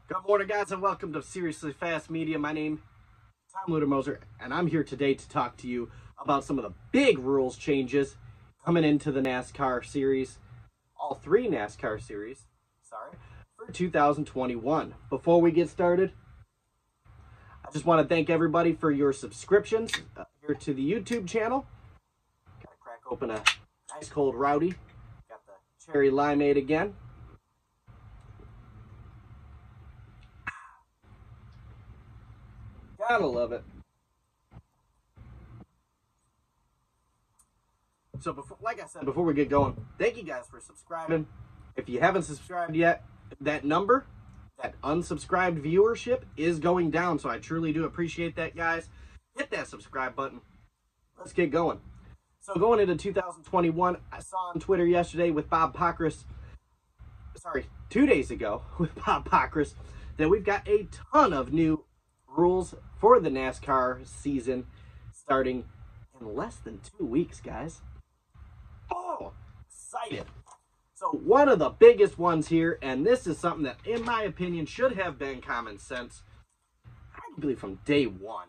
Good morning, guys, and welcome to Seriously Fast Media. My name is Tom Ludermoser, and I'm here today to talk to you about some of the big rules changes coming into the NASCAR series, all three NASCAR series, for 2021. Before we get started, I just want to thank everybody for your subscriptions here to the YouTube channel. Gotta crack open a nice cold rowdy. Got the cherry limeade again. Gotta love it. So, like I said, before we get going, thank you guys for subscribing. If you haven't subscribed yet, that unsubscribed viewership is going down. So I truly do appreciate that, guys. Hit that subscribe button. Let's get going. So going into 2021, I saw on Twitter yesterday with Bob Pockrass, 2 days ago with Bob Pockrass, that we've got a ton of new rules for the NASCAR season starting in less than 2 weeks, guys. Oh, excited. So one of the biggest ones here, and this is something that, in my opinion, should have been common sense, arguably from day one.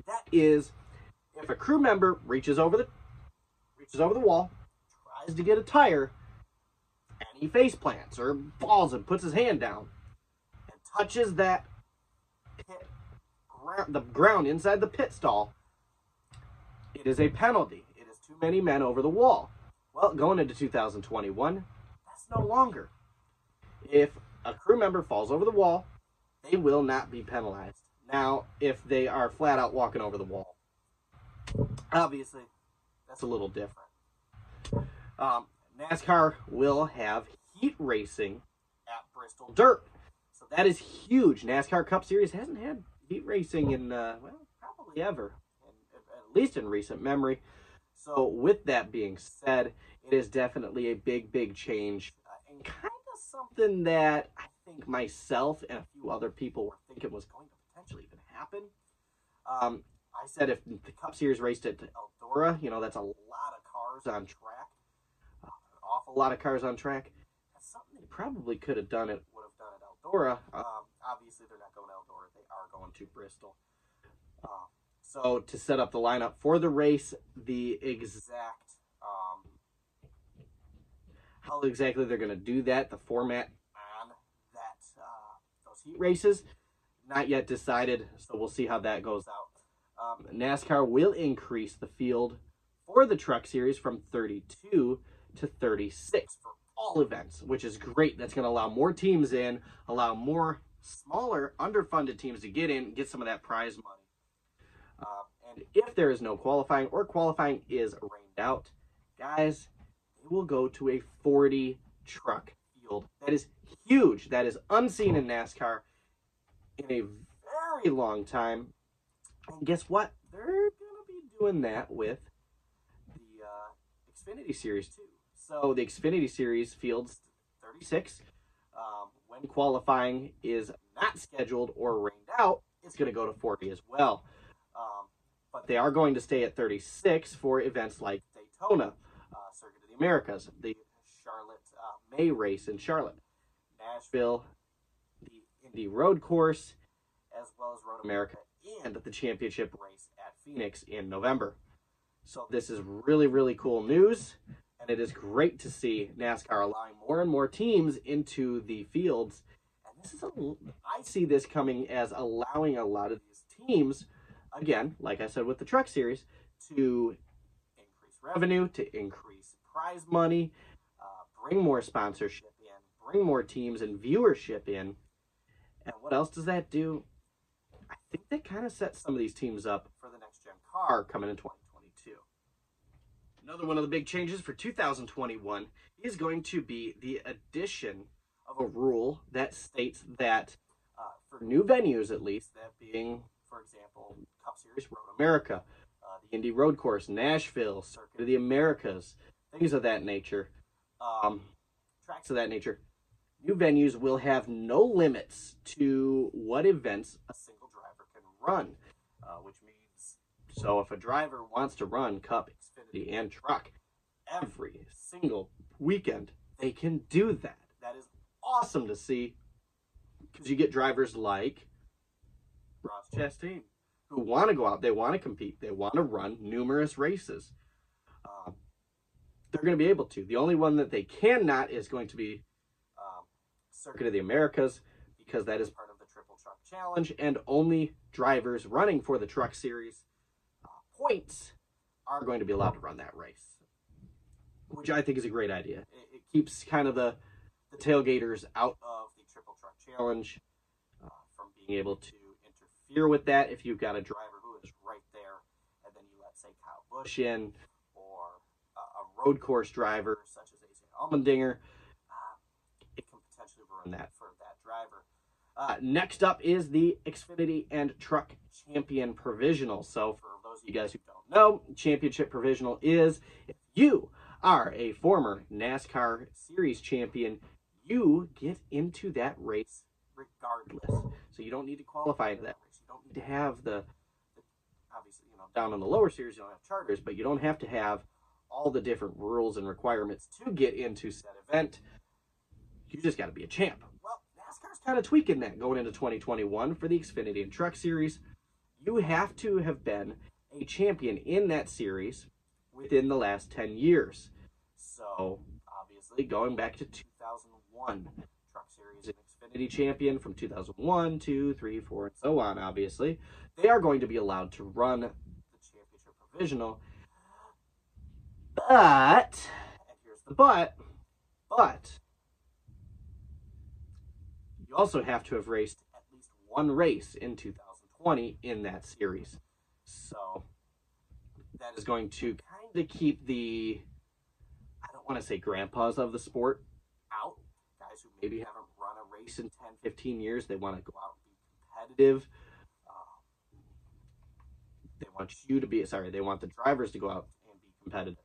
That is, if a crew member reaches over the wall, tries to get a tire, and he face plants or falls and puts his hand down and touches that the ground inside the pit stall, it is a penalty. It is too many men over the wall. Well, going into 2021, that's no longer. If a crew member falls over the wall, they will not be penalized. Now, if they are flat out walking over the wall, obviously, that's a little different. NASCAR will have heat racing at Bristol Dirt. So that is huge. NASCAR Cup Series hasn't had heat racing in, probably ever, at least in recent memory. So with that being said, it is definitely a big change, and kind of something that I think myself and a few other people were thinking was going to potentially even happen. I said if the Cup Series raced at Eldora, that's a lot of cars on track, an awful lot of cars on track. That's something they probably would have done at Eldora. Obviously, they're not going to Eldora. They are going to Bristol. So to set up the lineup for the race, the exact how exactly they're going to do that, the format on those heat races, not yet decided. So we'll see how that goes out. NASCAR will increase the field for the Truck Series from 32 to 36 for all events, which is great. That's going to allow more teams in, allow more smaller, underfunded teams to get in, get some of that prize money. And if there is no qualifying or qualifying is rained out, guys, they will go to a 40 truck field. That is huge. That is unseen in NASCAR in a very long time. And guess what? They're going to be doing that with the Xfinity Series too. So the Xfinity Series fields 36. When qualifying is not scheduled or rained out, it's going to go to 40 as well. But they are going to stay at 36 for events like Daytona, Circuit of the Americas, the Charlotte May race in Charlotte, Nashville, the Indy Road Course, as well as Road America, and the championship race at Phoenix in November. So this is really cool news, and it is great to see NASCAR allowing more and more teams into the fields. And this is I see this coming as allowing a lot of these teams, again, like I said with the Truck Series, to increase revenue, to increase prize money, bring more sponsorship in, bring more teams and viewership in. And what else does that do? I think that kind of sets some of these teams up for the next gen car coming in 2022. Another one of the big changes for 2021 is going to be the addition of a rule that states that for new venues, at least, that being, for example, Cup Series, Road America, the Indy Road Course, Nashville, Circuit of the Americas, things of that nature, tracks of that nature, new venues will have no limits to what events a single driver can run, which means, so if a driver wants to run Cup, Xfinity, and Truck every single weekend, they can do that. That is awesome to see. Because you get drivers like Ross Chastain who want to go out, they want to compete, they want to run numerous races. They're going to be able to. The only one that they cannot is going to be Circuit of the Americas, because that is part of the Triple Truck Challenge, and only drivers running for the Truck Series points are going to be allowed to run that race, which I think is a great idea. It keeps kind of the tailgaters out of the Triple Truck Challenge from being able to interfere with that. If you've got a driver who is right there, and then you let, say, Kyle Busch in, or a road course driver such as A.J. Allmendinger, it can potentially ruin that for that driver. Next up is the Xfinity and Truck Champion Provisional. So for those of you guys who don't know, Championship Provisional is if you are a former NASCAR Series champion, you get into that race regardless. So you don't need to qualify into that race. You don't need to have the obviously, down in the lower series, you don't have charters, but you don't have to have all the different rules and requirements to get into said event. You just got to be a champ. Well, NASCAR's kind of tweaking that going into 2021 for the Xfinity and Truck Series. You have to have been a champion in that series within the last 10 years. So, obviously, going back to 2001, Truck Series and Xfinity champion from 2001, 2, 3, 4, and so on, obviously. They are going to be allowed to run the Championship Provisional. But, and here's the but, you also have to have raced at least one race in 2020 in that series. So that is going to kind of keep the, I don't want to say grandpas of the sport out. Guys who maybe haven't run a race in 10, 15 years. They want to go out and be competitive. They want the drivers to go out and be competitive.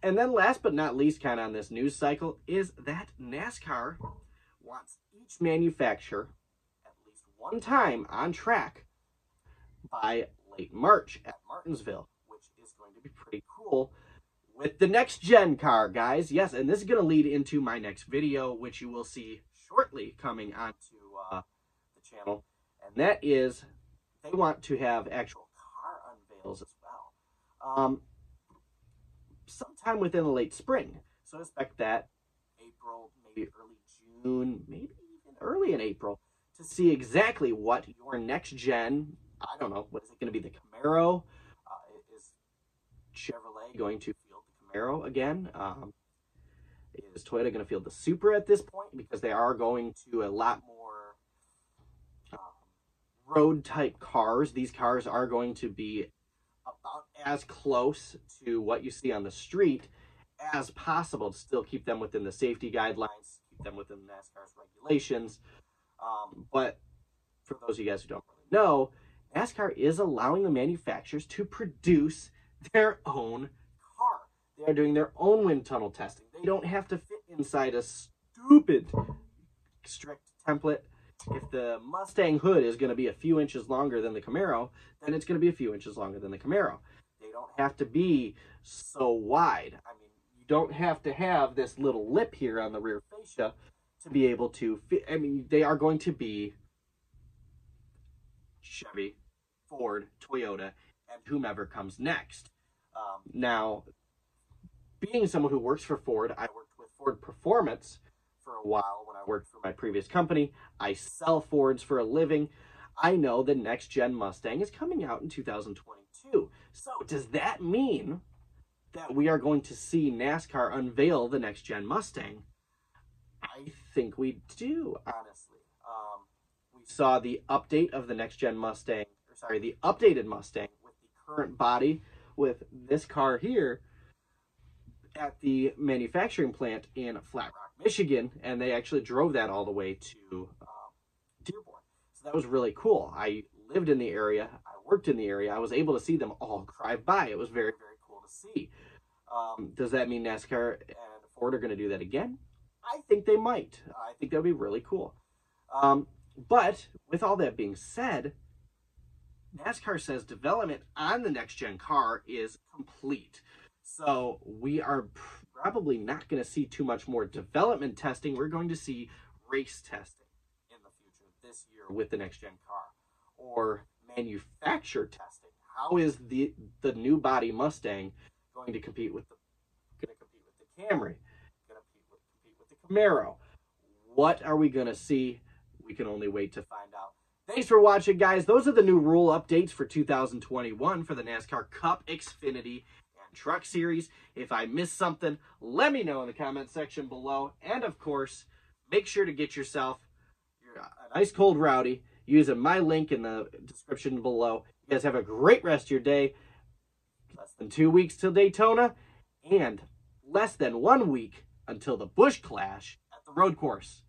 And then last but not least, kind of on this news cycle, is that NASCAR wants each manufacturer at least one time on track by late March at Martinsville, which is going to be pretty cool with the next gen car, guys. Yes, and this is going to lead into my next video, which you will see shortly coming onto the channel, and that is they want to have actual car unveils as well. Sometime within the late spring. So expect that April, maybe early June, maybe even early in April, to see exactly what your next gen, I don't know, what is it going to be, the Camaro? Is Chevrolet going to field the Camaro again? Is Toyota going to field the Supra at this point? Because they are going to a lot more road-type cars. These cars are going to be about as close to what you see on the street as possible to still keep them within the safety guidelines, keep them within NASCAR's regulations. But for those of you guys who don't really know, NASCAR is allowing the manufacturers to produce their own car. They are doing their own wind tunnel testing. They don't have to fit inside a stupid strict template. If the Mustang hood is going to be a few inches longer than the Camaro, then it's going to be a few inches longer than the Camaro. They don't have to be so wide. I mean, you don't have to have this little lip here on the rear fascia to be able to fit. I mean, they are going to be Chevy, Ford, Toyota, and whomever comes next. Now, being someone who works for Ford, I worked with Ford Performance for a while when I worked for my previous company. I sell Fords for a living. I know the next gen Mustang is coming out in 2022. So does that mean that we are going to see NASCAR unveil the next gen Mustang? I think we do, honestly. We saw the update of the next gen Mustang, the updated Mustang with the current body with this car here at the manufacturing plant in Flat Rock, Michigan, and they actually drove that all the way to Dearborn. So that was really cool. I lived in the area, I worked in the area, I was able to see them all drive by. It was very, very cool to see. Does that mean NASCAR and Ford are going to do that again? I think they might. I think that would be really cool. But with all that being said, NASCAR says development on the next gen car is complete. So we are probably not going to see too much more development testing. We're going to see race testing. this year with the next gen car? Or manufacturer testing? How is the new body Mustang going to compete with the Camry? Going to compete with the Camaro? What are we going to see? We can only wait to find out. Thanks for watching, guys. Those are the new rule updates for 2021 for the NASCAR Cup, Xfinity, and Truck Series. If I missed something, let me know in the comment section below. And, of course, make sure to get yourself a nice cold rowdy using my link in the description below. You guys have a great rest of your day. Less than 2 weeks till Daytona, and less than 1 week until the Busch Clash at the road course.